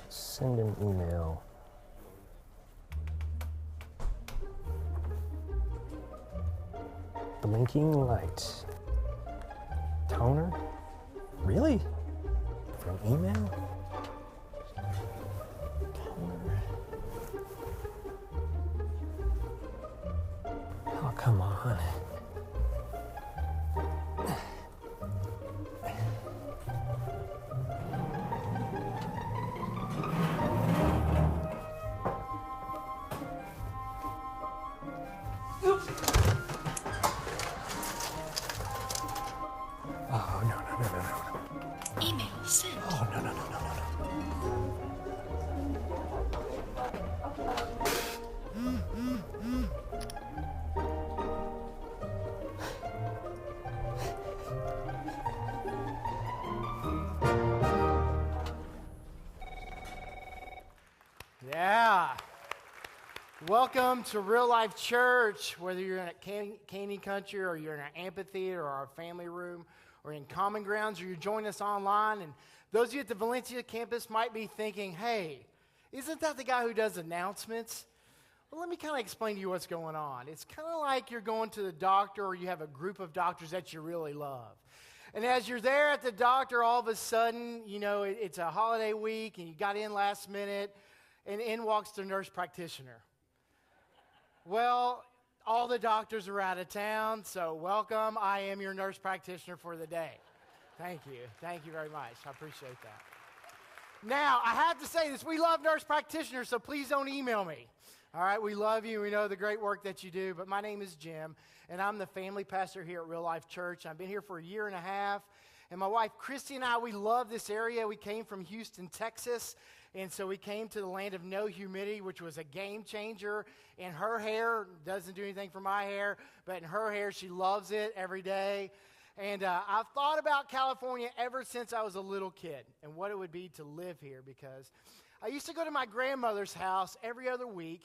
send an email. Blinking light. Toner? Really? For an email? Toner. Oh, come on. Oh, no. Email sent. Oh, no. Yeah. Welcome to Real Life Church, whether you're in a Canyon Country or you're in an amphitheater or our family room or in Common Grounds or you're joining us online. And those of you at the Valencia campus might be thinking, hey, isn't that the guy who does announcements? Well, let me kind of explain to you what's going on. It's kind of like you're going to the doctor or you have a group of doctors that you really love. And as you're there at the doctor, all of a sudden, you know, it's a holiday week and you got in last minute and in walks the nurse practitioner. Well, all the doctors are out of town, so welcome. I am your nurse practitioner for the day. Thank you. Thank you very much. I appreciate that. Now, I have to say this. We love nurse practitioners, so please don't email me. All right, we love you. We know the great work that you do, but my name is Jim, and I'm the family pastor here at Real Life Church. I've been here for a year and a half, and my wife Christy and I, we love this area. We came from Houston, Texas, and so we came to the land of no humidity, which was a game changer. In her hair, doesn't do anything for my hair, but in her hair, she loves it every day. And I've thought about California ever since I was a little kid and what it would be to live here, because I used to go to my grandmother's house every other week,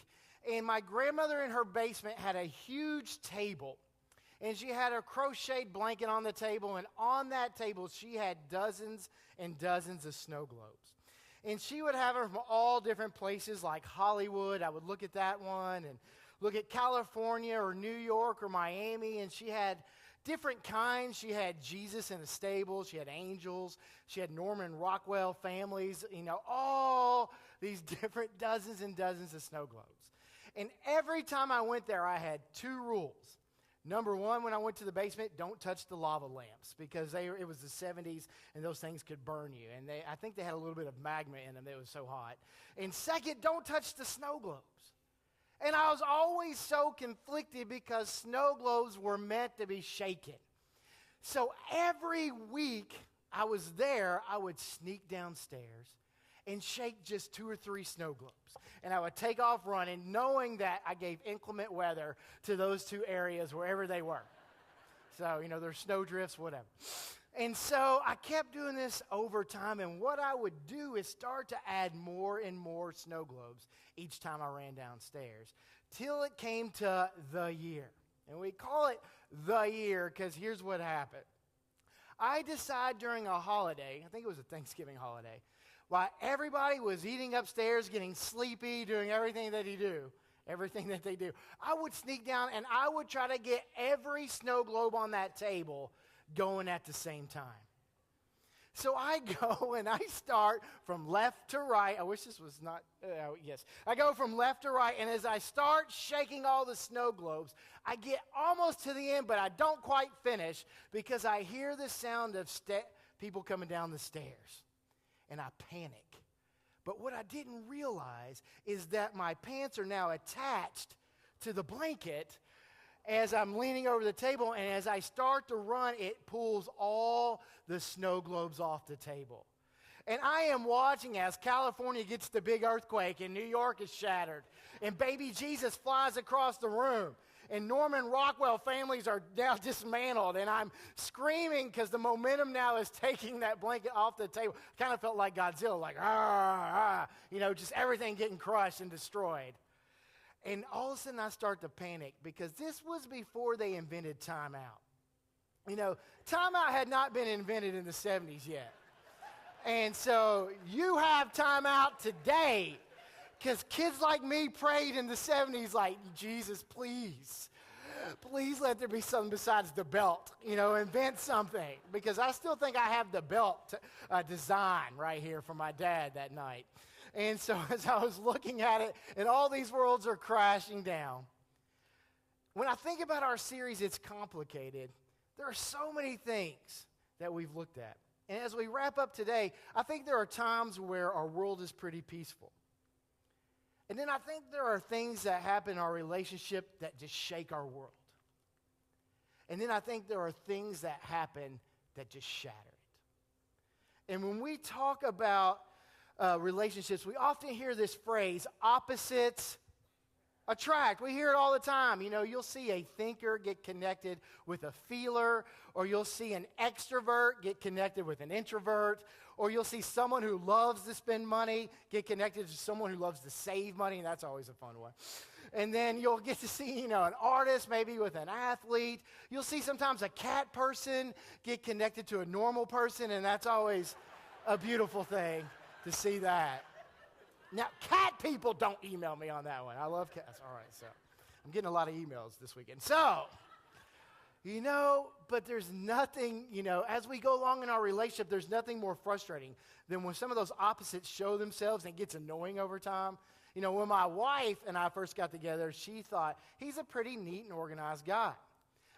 and my grandmother in her basement had a huge table. And she had a crocheted blanket on the table, and on that table, she had dozens and dozens of snow globes. And she would have them from all different places like Hollywood. I would look at that one and look at California or New York or Miami. And she had different kinds. She had Jesus in a stable. She had angels. She had Norman Rockwell families. You know, all these different dozens and dozens of snow globes. And every time I went there, I had two rules. Number one, when I went to the basement, don't touch the lava lamps, because it was the 70s and those things could burn you. And I think they had a little bit of magma in them. It was so hot. And second, don't touch the snow globes. And I was always so conflicted because snow globes were meant to be shaken. So every week I was there, I would sneak downstairs and shake just 2 or 3 snow globes. And I would take off running, knowing that I gave inclement weather to those 2 areas, wherever they were. So, you know, there's snow drifts, whatever. And so I kept doing this over time, and what I would do is start to add more and more snow globes each time I ran downstairs, till it came to the year. And we call it the year because here's what happened. I decided during a holiday, I think it was a Thanksgiving holiday, while everybody was eating upstairs, getting sleepy, doing everything that they do, I would sneak down and I would try to get every snow globe on that table going at the same time. So I go and I start from left to right. I wish this was not, yes. I go from left to right, and as I start shaking all the snow globes, I get almost to the end, but I don't quite finish because I hear the sound of people coming down the stairs. And I panic. But what I didn't realize is that my pants are now attached to the blanket as I'm leaning over the table, and as I start to run, it pulls all the snow globes off the table. And I am watching as California gets the big earthquake and New York is shattered, and baby Jesus flies across the room. And Norman Rockwell families are now dismantled, and I'm screaming because the momentum now is taking that blanket off the table. Kind of felt like Godzilla, like, you know, just everything getting crushed and destroyed. And all of a sudden I start to panic because this was before they invented timeout. You know, timeout had not been invented in the 70s yet. And so you have time out today because kids like me prayed in the 70s like, Jesus, please let there be something besides the belt. Invent something. Because I still think I have the belt design right here from my dad that night. And so as I was looking at it, and all these worlds are crashing down, when I think about our series, It's Complicated, there are so many things that we've looked at. And as we wrap up today, I think there are times where our world is pretty peaceful. And then I think there are things that happen in our relationship that just shake our world. And then I think there are things that happen that just shatter it. And when we talk about relationships, we often hear this phrase, opposites attract. We hear it all the time. You'll see a thinker get connected with a feeler, or you'll see an extrovert get connected with an introvert, or you'll see someone who loves to spend money get connected to someone who loves to save money, and that's always a fun one. And then you'll get to see, an artist maybe with an athlete. You'll see sometimes a cat person get connected to a normal person, and that's always a beautiful thing to see that. Now, cat people, don't email me on that one. I love cats. All right, so I'm getting a lot of emails this weekend. So, but there's nothing, as we go along in our relationship, there's nothing more frustrating than when some of those opposites show themselves and it gets annoying over time. When my wife and I first got together, she thought he's a pretty neat and organized guy.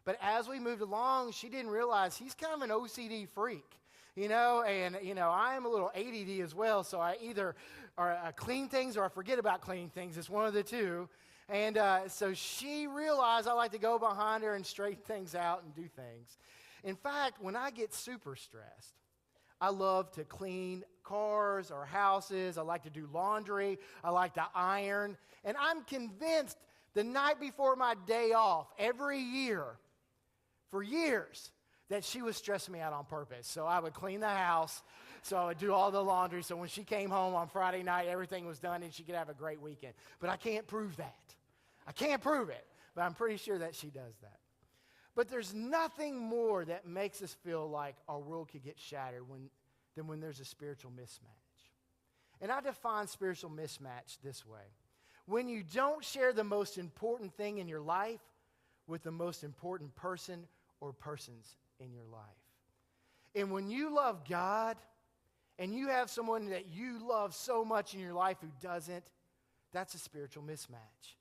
But as we moved along, she didn't realize he's kind of an OCD freak. And I am a little ADD as well, so I either clean things or I forget about cleaning things. It's one of the two. And so she realized I like to go behind her and straighten things out and do things. In fact, when I get super stressed, I love to clean cars or houses. I like to do laundry. I like to iron. And I'm convinced the night before my day off, every year, for years, that she was stressing me out on purpose. So I would clean the house, so I would do all the laundry, so when she came home on Friday night, everything was done and she could have a great weekend. But I can't prove that. I can't prove it, but I'm pretty sure that she does that. But there's nothing more that makes us feel like our world could get shattered than when there's a spiritual mismatch. And I define spiritual mismatch this way. When you don't share the most important thing in your life with the most important person or persons in your life. And when you love God and you have someone that you love so much in your life who doesn't, that's a spiritual mismatch.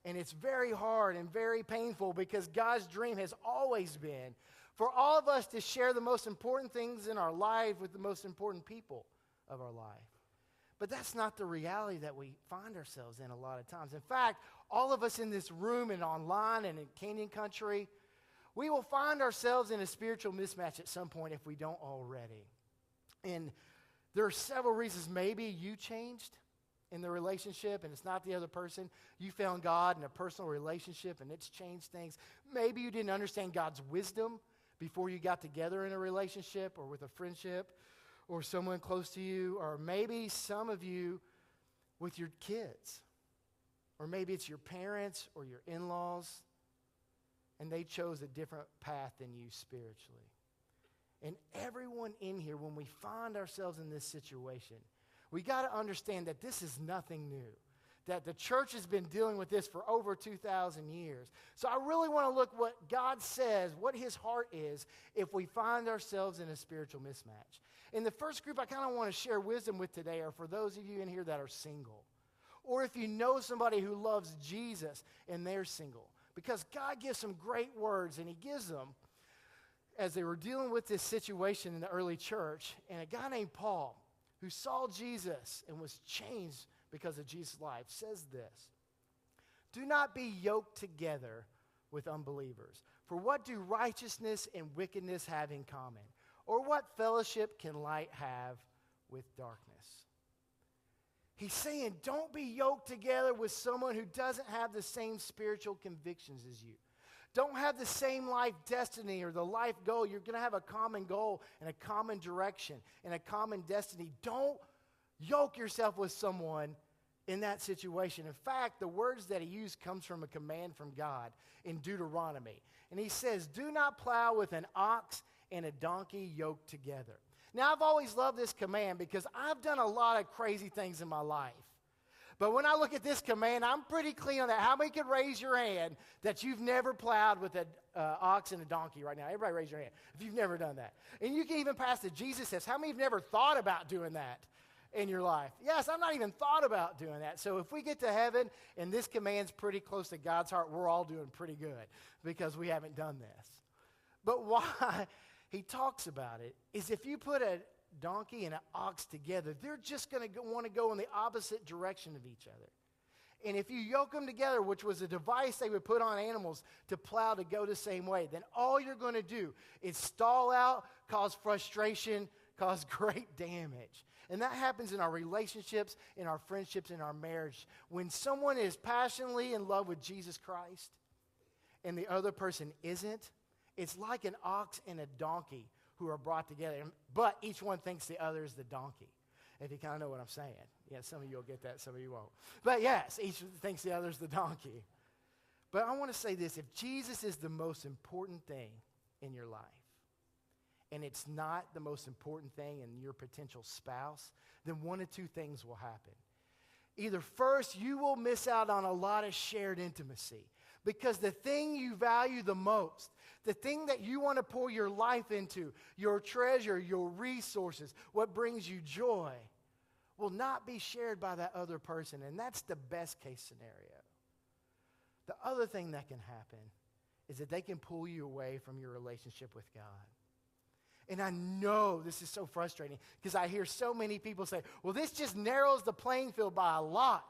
And it's very hard and very painful because God's dream has always been for all of us to share the most important things in our life with the most important people of our life. But that's not the reality that we find ourselves in a lot of times. In fact, all of us in this room and online and in Canyon Country, we will find ourselves in a spiritual mismatch at some point if we don't already. And there are several reasons. Maybe you changed in the relationship and it's not the other person. You found God in a personal relationship and it's changed things. Maybe you didn't understand God's wisdom before you got together in a relationship or with a friendship or someone close to you. Or maybe some of you with your kids. Or maybe it's your parents or your in-laws and they chose a different path than you spiritually. And everyone in here, when we find ourselves in this situation, we got to understand that this is nothing new, that the church has been dealing with this for over 2,000 years. So I really want to look what God says, what his heart is, if we find ourselves in a spiritual mismatch. In the first group I kind of want to share wisdom with today are for those of you in here that are single. Or if you know somebody who loves Jesus and they're single. Because God gives some great words, and he gives them as they were dealing with this situation in the early church. And a guy named Paul, who saw Jesus and was changed because of Jesus' life, says this: do not be yoked together with unbelievers. For what do righteousness and wickedness have in common? Or what fellowship can light have with darkness? He's saying don't be yoked together with someone who doesn't have the same spiritual convictions as you. Don't have the same life destiny or the life goal. You're going to have a common goal and a common direction and a common destiny. Don't yoke yourself with someone in that situation. In fact, the words that he used comes from a command from God in Deuteronomy. And he says, do not plow with an ox and a donkey yoked together. Now, I've always loved this command because I've done a lot of crazy things in my life. But when I look at this command, I'm pretty clean on that. How many could raise your hand that you've never plowed with an ox and a donkey right now? Everybody raise your hand if you've never done that. And you can even pass the Jesus test. How many have never thought about doing that in your life? Yes, I've not even thought about doing that. So if we get to heaven and this command's pretty close to God's heart, we're all doing pretty good because we haven't done this. But why he talks about it is if you put a donkey and an ox together, they're just going to want to go in the opposite direction of each other. And if you yoke them together, which was a device they would put on animals to plow to go the same way, then all you're going to do is stall out, cause frustration, cause great damage. And that happens in our relationships, in our friendships, in our marriage. When someone is passionately in love with Jesus Christ and the other person isn't, it's like an ox and a donkey who are brought together, but each one thinks the other is the donkey. If you kind of know what I'm saying. Yeah, some of you will get that, some of you won't. But yes, each thinks the other's the donkey. But I want to say this, if Jesus is the most important thing in your life, and it's not the most important thing in your potential spouse, then one of two things will happen. Either first, you will miss out on a lot of shared intimacy, because the thing you value the most, the thing that you want to pour your life into, your treasure, your resources, what brings you joy, will not be shared by that other person. And that's the best case scenario. The other thing that can happen is that they can pull you away from your relationship with God. And I know this is so frustrating because I hear so many people say, well, this just narrows the playing field by a lot.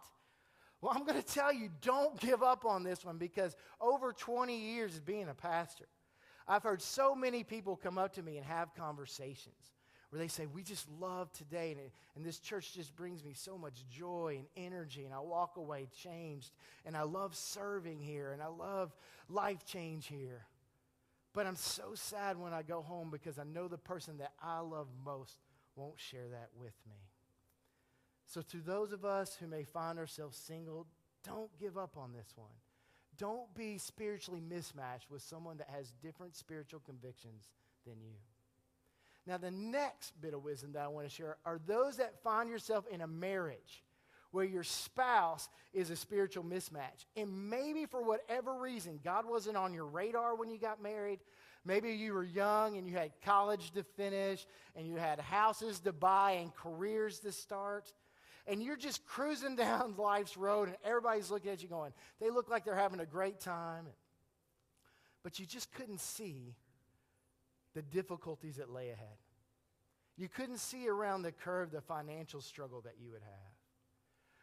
Well, I'm going to tell you, don't give up on this one, because over 20 years of being a pastor, I've heard so many people come up to me and have conversations where they say, we just love today, and this church just brings me so much joy and energy, and I walk away changed, and I love serving here, and I love life change here. But I'm so sad when I go home because I know the person that I love most won't share that with me. So to those of us who may find ourselves single, don't give up on this one. Don't be spiritually mismatched with someone that has different spiritual convictions than you. Now, the next bit of wisdom that I want to share are those that find yourself in a marriage where your spouse is a spiritual mismatch. And maybe for whatever reason, God wasn't on your radar when you got married. Maybe you were young and you had college to finish and you had houses to buy and careers to start. And you're just cruising down life's road and everybody's looking at you going, they look like they're having a great time. But you just couldn't see the difficulties that lay ahead. You couldn't see around the curve the financial struggle that you would have.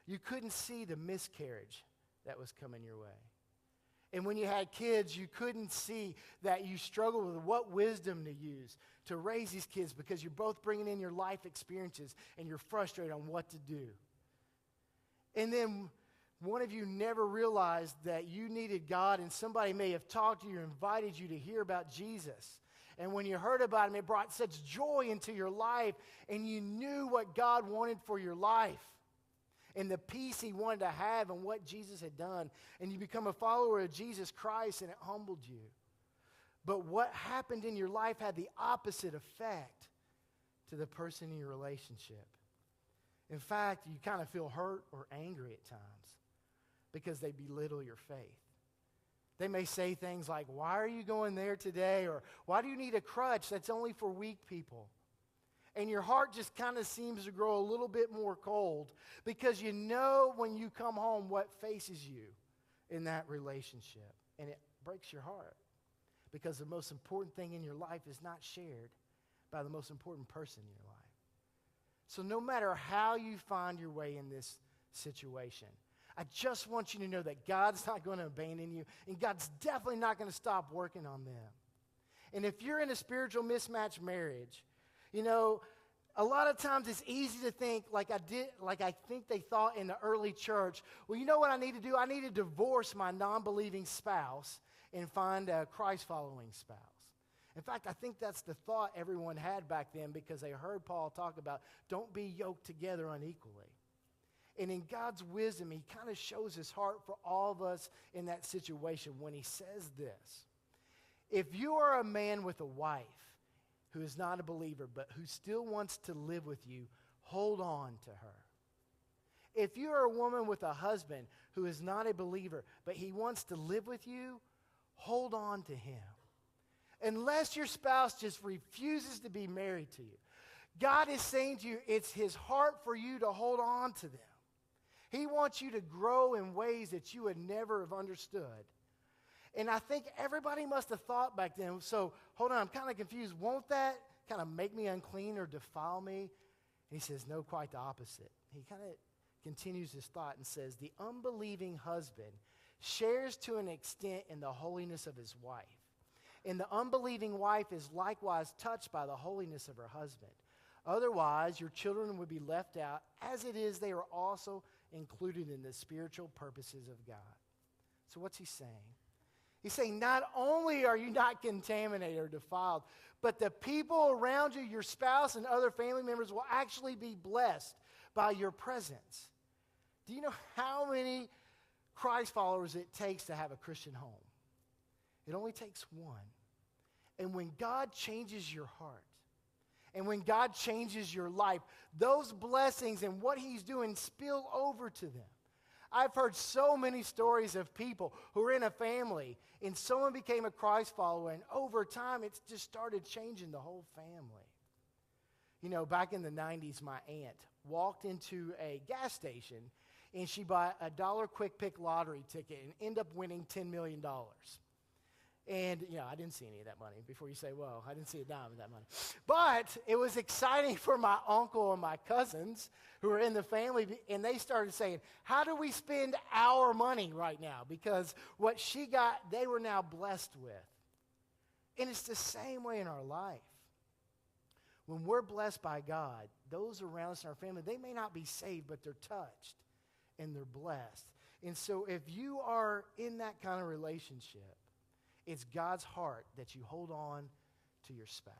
You couldn't see the miscarriage that was coming your way. And when you had kids, you couldn't see that you struggled with what wisdom to use to raise these kids, because you're both bringing in your life experiences and you're frustrated on what to do. And then one of you never realized that you needed God, and somebody may have talked to you, invited you to hear about Jesus. And when you heard about him, it brought such joy into your life, and you knew what God wanted for your life and the peace he wanted to have and what Jesus had done. And you become a follower of Jesus Christ, and it humbled you. But what happened in your life had the opposite effect to the person in your relationship. In fact, you kind of feel hurt or angry at times because they belittle your faith. They may say things like, why are you going there today? Or why do you need a crutch? That's only for weak people. And your heart just kind of seems to grow a little bit more cold because you know when you come home what faces you in that relationship. And it breaks your heart because the most important thing in your life is not shared by the most important person in your life. So no matter how you find your way in this situation, I just want you to know that God's not going to abandon you, and God's definitely not going to stop working on them. And if you're in a spiritual mismatched marriage, you know, a lot of times it's easy to think like I think they thought in the early church, well, you know what I need to do? I need to divorce my non-believing spouse and find a Christ-following spouse. In fact, I think that's the thought everyone had back then because they heard Paul talk about don't be yoked together unequally. And in God's wisdom, he kind of shows his heart for all of us in that situation when he says this. If you are a man with a wife who is not a believer, but who still wants to live with you, hold on to her. If you are a woman with a husband who is not a believer, but he wants to live with you, hold on to him. Unless your spouse just refuses to be married to you, God is saying to you, it's his heart for you to hold on to them. He wants you to grow in ways that you would never have understood. And I think everybody must have thought back then, so hold on, I'm kind of confused. Won't that kind of make me unclean or defile me? And he says, no, quite the opposite. He kind of continues his thought and says, the unbelieving husband shares to an extent in the holiness of his wife. And the unbelieving wife is likewise touched by the holiness of her husband. Otherwise, your children would be left out. As it is, they are also included in the spiritual purposes of God. So what's he saying? He's saying not only are you not contaminated or defiled, but the people around you, your spouse and other family members, will actually be blessed by your presence. Do you know how many Christ followers it takes to have a Christian home? It only takes one. And when God changes your heart, and when God changes your life, those blessings and what he's doing spill over to them. I've heard so many stories of people who are in a family and someone became a Christ follower, and over time it's just started changing the whole family. You know, back in the 90s, my aunt walked into a gas station and she bought a $1 quick pick lottery ticket and ended up winning $10 million. And, you know, I didn't see any of that money. Before you say, well, I didn't see a dime of that money. But it was exciting for my uncle and my cousins who were in the family, and they started saying, how do we spend our money right now? Because what she got, they were now blessed with. And it's the same way in our life. When we're blessed by God, those around us in our family, they may not be saved, but they're touched and they're blessed. And so if you are in that kind of relationship, it's God's heart that you hold on to your spouse.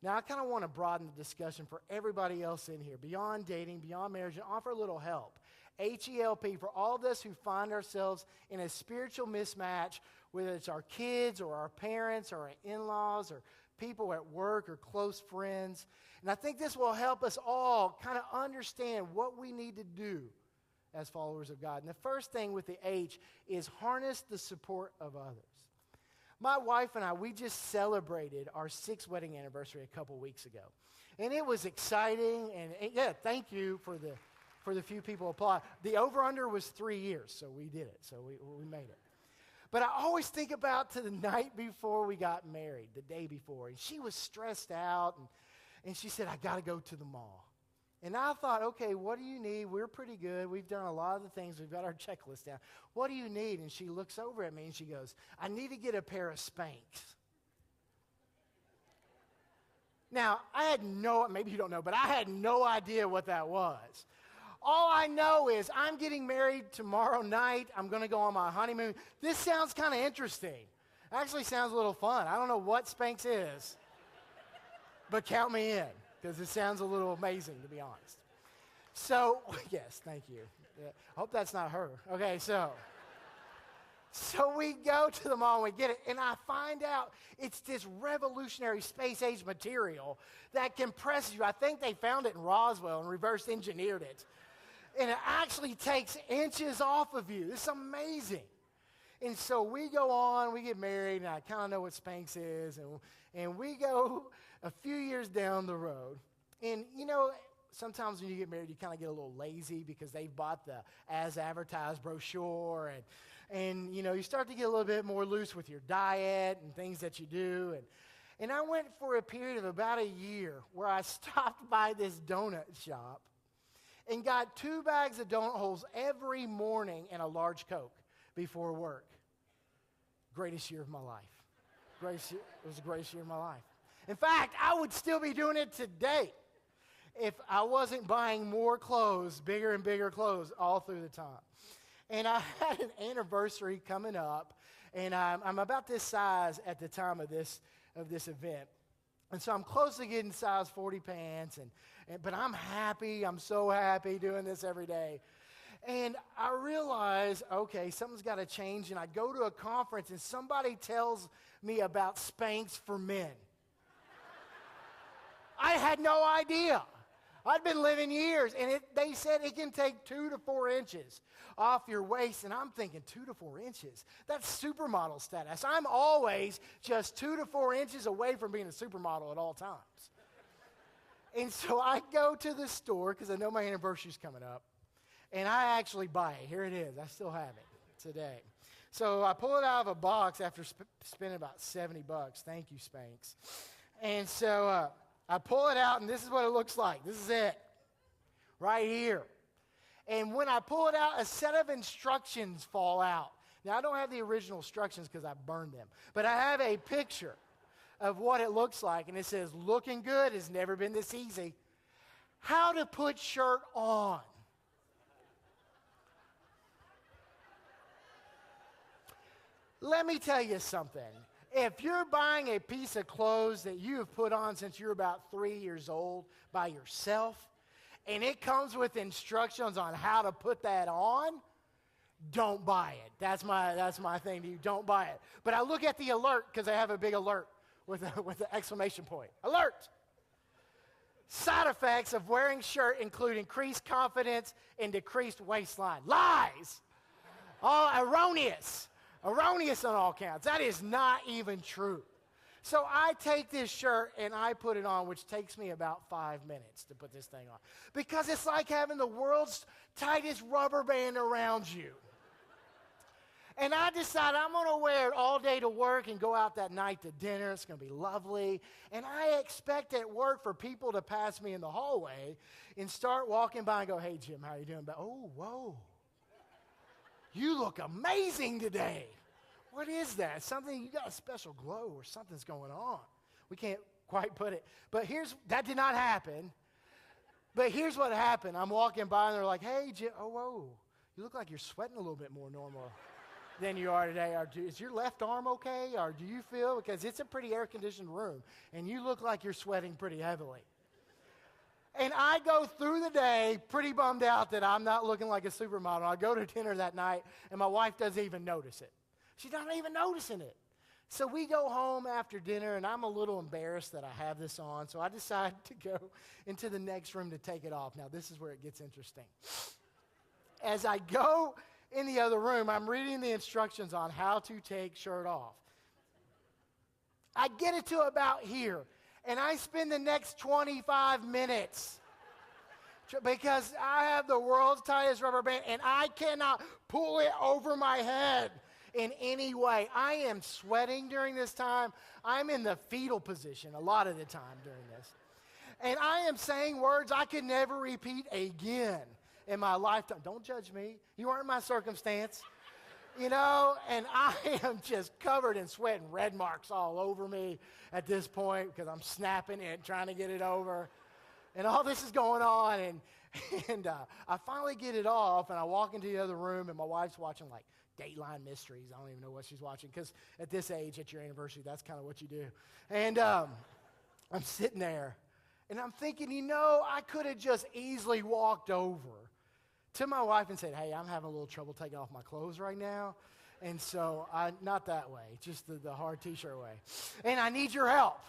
Now, I kind of want to broaden the discussion for everybody else in here, beyond dating, beyond marriage, and offer a little help. H-E-L-P, for all of us who find ourselves in a spiritual mismatch, whether it's our kids or our parents or our in-laws or people at work or close friends. And I think this will help us all kind of understand what we need to do as followers of God. And the first thing with the H is harness the support of others. My wife and I, we just celebrated our 6th wedding anniversary a couple weeks ago. And it was exciting, and yeah, thank you for the few people applaud. The over-under was 3 years, so we did it, so we made it. But I always think about to the night before we got married, the day before, and she was stressed out, and she said, I got to go to the mall. And I thought, okay, what do you need? We're pretty good. We've done a lot of the things. We've got our checklist down. What do you need? And she looks over at me and she goes, I need to get a pair of Spanx. Now, maybe you don't know, but I had no idea what that was. All I know is I'm getting married tomorrow night. I'm going to go on my honeymoon. This sounds kind of interesting. Actually sounds a little fun. I don't know what Spanx is, but count me in, because it sounds a little amazing, to be honest. So, yes, thank you. I hope that's not her. Okay, so we go to the mall and we get it, and I find out it's this revolutionary space-age material that compresses you. I think they found it in Roswell and reverse engineered it. And it actually takes inches off of you. It's amazing. And so we go on, we get married, and I kind of know what Spanx is, and we go a few years down the road. And, you know, sometimes when you get married, you kind of get a little lazy because they've bought the as-advertised brochure, and you know, you start to get a little bit more loose with your diet and things that you do. And I went for a period of about a year where I stopped by this donut shop and got 2 bags of donut holes every morning and a large Coke before work. Greatest year of my life. It was the greatest year of my life. In fact, I would still be doing it today if I wasn't buying more clothes, bigger and bigger clothes all through the time. And I had an anniversary coming up, and I'm about this size at the time of this event. And so I'm close to getting size 40 pants, but I'm happy. I'm so happy doing this every day. And I realize, okay, something's got to change, and I go to a conference, and somebody tells me about Spanx for men. I had no idea. I'd been living years, and they said it can take 2 to 4 inches off your waist, and I'm thinking 2 to 4 inches. That's supermodel status. I'm always just 2 to 4 inches away from being a supermodel at all times. And so I go to the store, because I know my anniversary's coming up, and I actually buy it. Here it is. I still have it today. So I pull it out of a box after spending about $70. Thank you, Spanx. And so I pull it out, and this is what it looks like. This is it, right here. And when I pull it out, a set of instructions fall out. Now, I don't have the original instructions because I burned them, but I have a picture of what it looks like, and it says, looking good has never been this easy. How to put shirt on. Let me tell you something. If you're buying a piece of clothes that you have put on since you're about 3 years old by yourself, and it comes with instructions on how to put that on, don't buy it. That's my thing to you. Don't buy it. But I look at the alert because I have a big alert with an exclamation point. Alert! Side effects of wearing shirt include increased confidence and decreased waistline. Lies! All erroneous. Erroneous on all counts. That is not even true. So I take this shirt and I put it on, which takes me about 5 minutes to put this thing on. Because it's like having the world's tightest rubber band around you. And I decided I'm going to wear it all day to work and go out that night to dinner. It's going to be lovely. And I expect at work for people to pass me in the hallway and start walking by and go, hey, Jim, how you doing? But, oh, whoa. You look amazing today. What is that? Something, you got a special glow or something's going on. We can't quite put it. But that did not happen. But here's what happened. I'm walking by and they're like, hey, Jim, oh, whoa. You look like you're sweating a little bit more normal than you are today. Is your left arm okay? Or do you feel, because it's a pretty air-conditioned room, and you look like you're sweating pretty heavily. And I go through the day pretty bummed out that I'm not looking like a supermodel. I go to dinner that night, and my wife doesn't even notice it. She's not even noticing it. So we go home after dinner, and I'm a little embarrassed that I have this on, so I decide to go into the next room to take it off. Now, this is where it gets interesting. As I go in the other room, I'm reading the instructions on how to take shirt off. I get it to about here. And I spend the next 25 minutes because I have the world's tightest rubber band and I cannot pull it over my head in any way. I am sweating during this time. I'm in the fetal position a lot of the time during this. And I am saying words I could never repeat again in my lifetime. Don't judge me. You aren't my circumstance. You know, and I am just covered in sweat and red marks all over me at this point because I'm snapping it, trying to get it over. And all this is going on, and I finally get it off, and I walk into the other room, and my wife's watching, like, Dateline Mysteries. I don't even know what she's watching because at this age, at your anniversary, that's kind of what you do. And I'm sitting there, and I'm thinking, you know, I could have just easily walked over to my wife and said, hey, I'm having a little trouble taking off my clothes right now. And so, not that way, just the hard t-shirt way. And I need your help.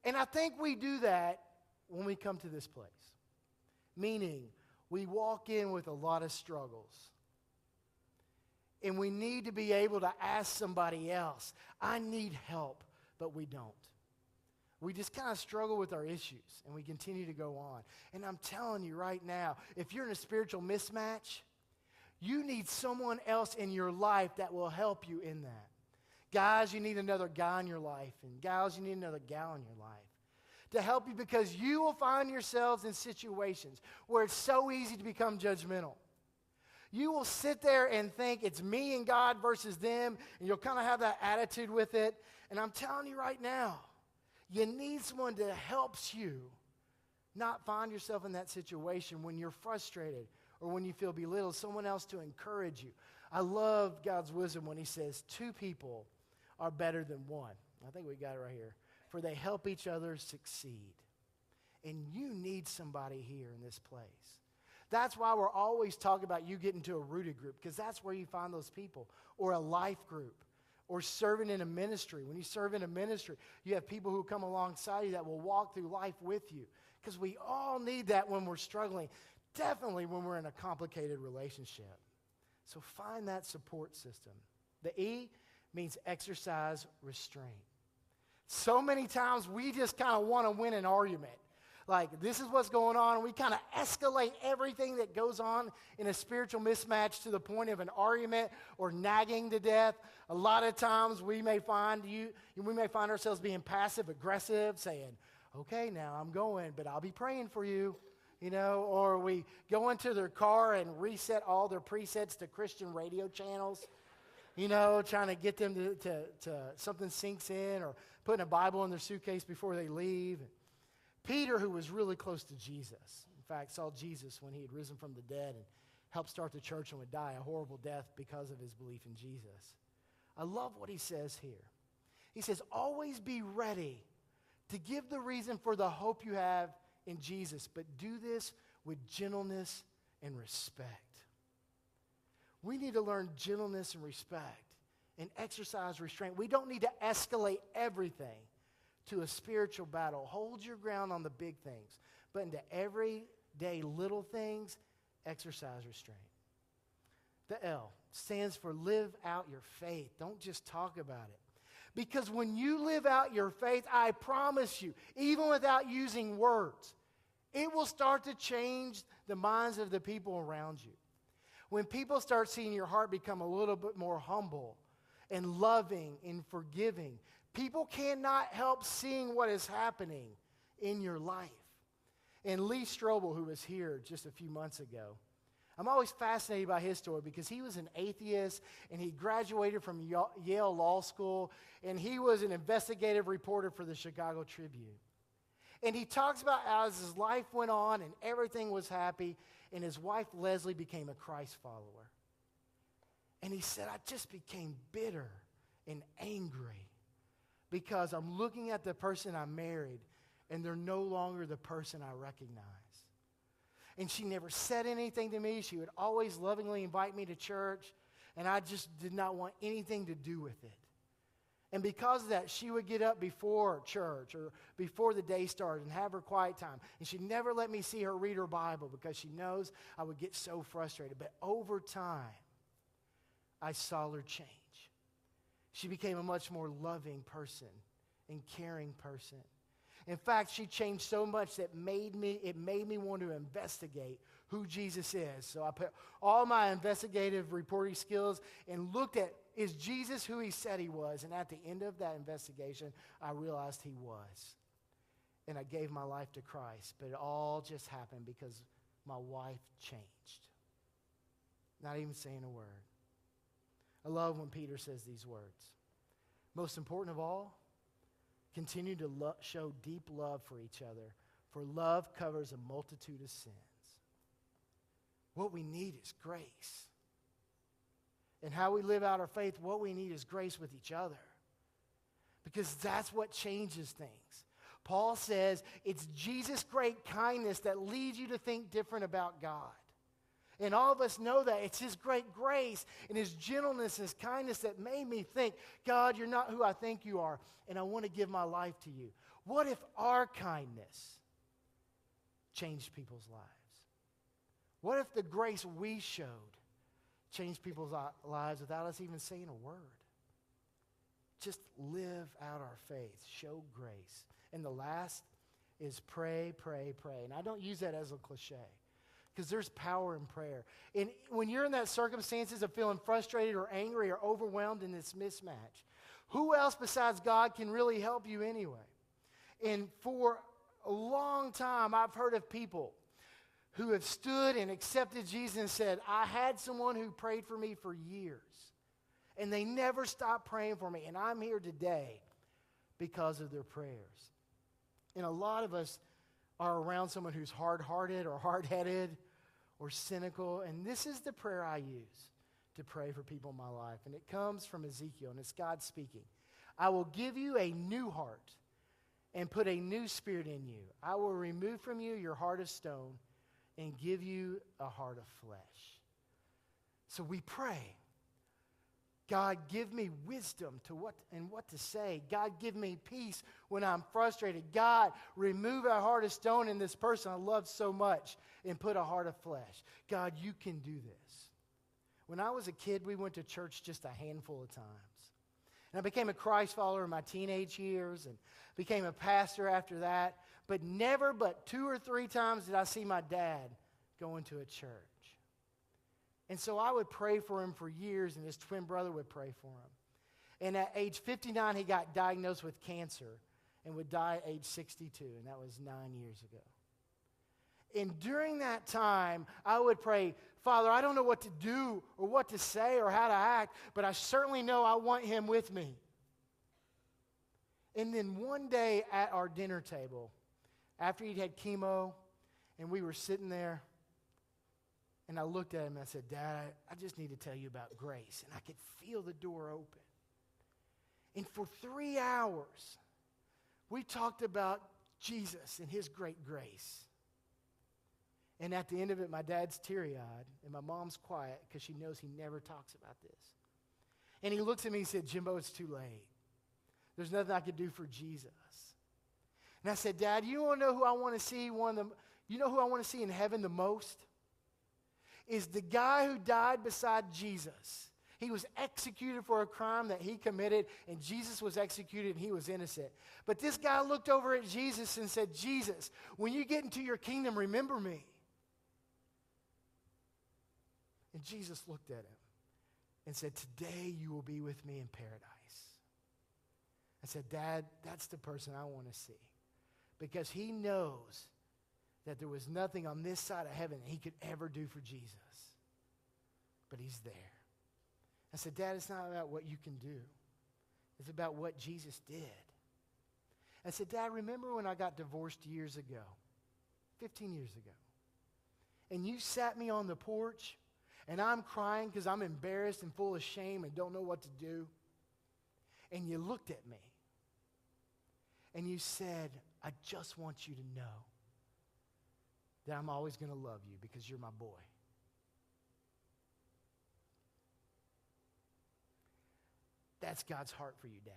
And I think we do that when we come to this place. Meaning, we walk in with a lot of struggles. And we need to be able to ask somebody else, I need help, but we don't. We just kind of struggle with our issues, and we continue to go on. And I'm telling you right now, if you're in a spiritual mismatch, you need someone else in your life that will help you in that. Guys, you need another guy in your life, and gals, you need another gal in your life to help you because you will find yourselves in situations where it's so easy to become judgmental. You will sit there and think it's me and God versus them, and you'll kind of have that attitude with it. And I'm telling you right now, you need someone that helps you not find yourself in that situation when you're frustrated or when you feel belittled, someone else to encourage you. I love God's wisdom when he says 2 people are better than 1. I think we got it right here. For they help each other succeed. And you need somebody here in this place. That's why we're always talking about you getting to a rooted group, because that's where you find those people, or a life group, or serving in a ministry. When you serve in a ministry, you have people who come alongside you that will walk through life with you. Because we all need that when we're struggling, definitely when we're in a complicated relationship. So find that support system. The E means exercise restraint. So many times we just kind of want to win an argument. Like, this is what's going on, and we kind of escalate everything that goes on in a spiritual mismatch to the point of an argument or nagging to death. A lot of times we may find ourselves being passive aggressive, saying, okay, now I'm going, but I'll be praying for you, or we go into their car and reset all their presets to Christian radio channels, trying to get them to something sinks in, or putting a Bible in their suitcase before they leave. Peter, who was really close to Jesus, in fact, saw Jesus when he had risen from the dead and helped start the church and would die a horrible death because of his belief in Jesus. I love what he says here. He says, always be ready to give the reason for the hope you have in Jesus, but do this with gentleness and respect. We need to learn gentleness and respect and exercise restraint. We don't need to escalate everything to a spiritual battle. Hold your ground on the big things, but into everyday little things, exercise restraint. The L stands for live out your faith. Don't just talk about it. Because when you live out your faith, I promise you, even without using words, it will start to change the minds of the people around you. When people start seeing your heart become a little bit more humble and loving and forgiving, people cannot help seeing what is happening in your life. And Lee Strobel, who was here just a few months ago, I'm always fascinated by his story because he was an atheist and he graduated from Yale Law School, and he was an investigative reporter for the Chicago Tribune. And he talks about how as his life went on and everything was happy, and his wife Leslie became a Christ follower. And he said, I just became bitter and angry because I'm looking at the person I married, and they're no longer the person I recognize. And she never said anything to me. She would always lovingly invite me to church, and I just did not want anything to do with it. And because of that, she would get up before church or before the day started and have her quiet time. And she'd never let me see her read her Bible because she knows I would get so frustrated. But over time, I saw her change. She became a much more loving person and caring person. In fact, she changed so much that it made me want to investigate who Jesus is. So I put all my investigative reporting skills and looked at, is Jesus who he said he was? And at the end of that investigation, I realized he was. And I gave my life to Christ. But it all just happened because my wife changed. Not even saying a word. I love when Peter says these words. Most important of all, continue to show deep love for each other, for love covers a multitude of sins. What we need is grace. And how we live out our faith, what we need is grace with each other. Because that's what changes things. Paul says it's Jesus' great kindness that leads you to think different about God. And all of us know that. It's his great grace and his gentleness and his kindness that made me think, God, you're not who I think you are, and I want to give my life to you. What if our kindness changed people's lives? What if the grace we showed changed people's lives without us even saying a word? Just live out our faith. Show grace. And the last is pray, pray, pray. And I don't use that as a cliche, because there's power in prayer. And when you're in that circumstances of feeling frustrated or angry or overwhelmed in this mismatch, who else besides God can really help you anyway? And for a long time, I've heard of people who have stood and accepted Jesus and said, I had someone who prayed for me for years, and they never stopped praying for me, and I'm here today because of their prayers. And a lot of us are around someone who's hard-hearted or hard-headed or cynical, and this is the prayer I use to pray for people in my life, and it comes from Ezekiel, and it's God speaking. I will give you a new heart and put a new spirit in you. I will remove from you your heart of stone and give you a heart of flesh. So we pray, God, give me wisdom to what to say. God, give me peace when I'm frustrated. God, remove a heart of stone in this person I love so much and put a heart of flesh. God, you can do this. When I was a kid, we went to church just a handful of times. And I became a Christ follower in my teenage years and became a pastor after that. But never but 2 or 3 times did I see my dad go into a church. And so I would pray for him for years, and his twin brother would pray for him. And at age 59, he got diagnosed with cancer and would die at age 62, and that was 9 years ago. And during that time, I would pray, Father, I don't know what to do or what to say or how to act, but I certainly know I want him with me. And then one day at our dinner table, after he'd had chemo, and we were sitting there, and I looked at him and I said, Dad, I just need to tell you about grace. And I could feel the door open. And for 3 hours, we talked about Jesus and his great grace. And at the end of it, my dad's teary-eyed, and my mom's quiet because she knows he never talks about this. And he looks at me and said, Jimbo, it's too late. There's nothing I could do for Jesus. And I said, Dad, you want to know who I want to see? You know who I want to see in heaven the most? Is the guy who died beside Jesus. He was executed for a crime that he committed, and Jesus was executed, and he was innocent. But this guy looked over at Jesus and said, Jesus, when you get into your kingdom, remember me. And Jesus looked at him and said, today you will be with me in paradise. I said, Dad, that's the person I want to see. Because he knows that there was nothing on this side of heaven that he could ever do for Jesus. But he's there. I said, Dad, it's not about what you can do. It's about what Jesus did. I said, Dad, remember when I got divorced years ago? 15 years ago. And you sat me on the porch, and I'm crying because I'm embarrassed and full of shame and don't know what to do. And you looked at me. And you said, I just want you to know that I'm always going to love you because you're my boy. That's God's heart for you, Dad.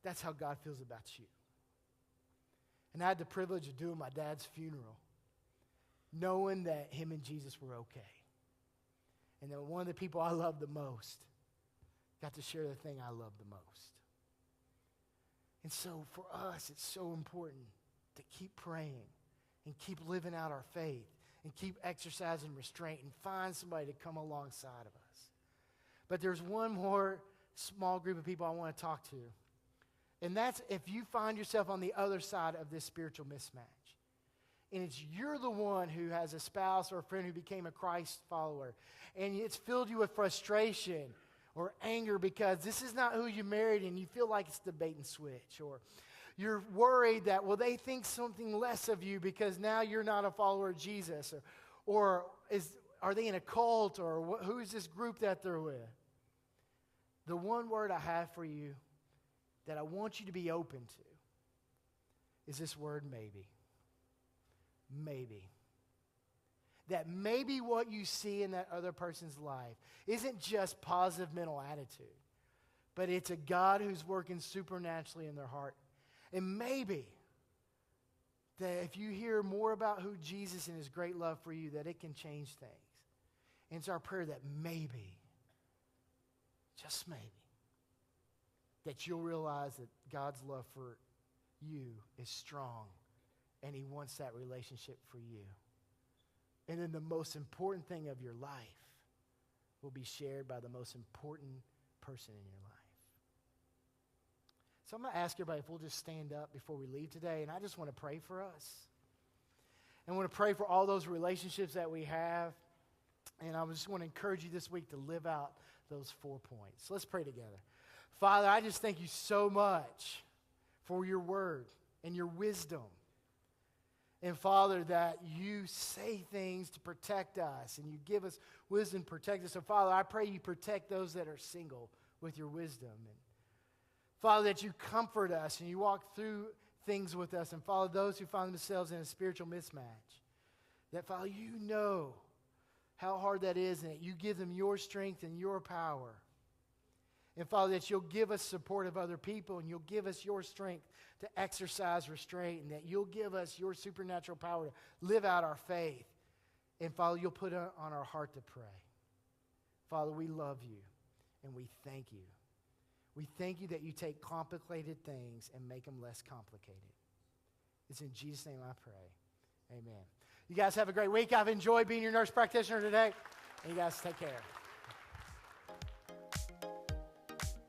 That's how God feels about you. And I had the privilege of doing my dad's funeral, knowing that him and Jesus were okay. And that one of the people I love the most got to share the thing I love the most. And so for us, it's so important to keep praying and keep living out our faith and keep exercising restraint and find somebody to come alongside of us. But there's one more small group of people I want to talk to. And that's if you find yourself on the other side of this spiritual mismatch. And you're the one who has a spouse or a friend who became a Christ follower. And it's filled you with frustration or anger because this is not who you married and you feel like it's the bait and switch. Or you're worried that, well, they think something less of you because now you're not a follower of Jesus. Or are they in a cult? Or who is this group that they're with? The one word I have for you that I want you to be open to is this word maybe. Maybe. That maybe what you see in that other person's life isn't just positive mental attitude, but it's a God who's working supernaturally in their heart. And maybe that if you hear more about who Jesus and his great love for you, that it can change things. And it's our prayer that maybe, just maybe, that you'll realize that God's love for you is strong and he wants that relationship for you. And then the most important thing of your life will be shared by the most important person in your life. So I'm going to ask everybody if we'll just stand up before we leave today, and I just want to pray for us. And I want to pray for all those relationships that we have, and I just want to encourage you this week to live out those 4 points. So let's pray together. Father, I just thank you so much for your word and your wisdom. And Father, that you say things to protect us and you give us wisdom to protect us. So Father, I pray you protect those that are single with your wisdom. And Father, that you comfort us and you walk through things with us. And Father, those who find themselves in a spiritual mismatch, that Father, you know how hard that is, and that you give them your strength and your power. And Father, that you'll give us support of other people, and you'll give us your strength to exercise restraint, and that you'll give us your supernatural power to live out our faith. And Father, you'll put it on our heart to pray. Father, we love you, and we thank you. We thank you that you take complicated things and make them less complicated. It's in Jesus' name I pray. Amen. You guys have a great week. I've enjoyed being your nurse practitioner today. And you guys take care.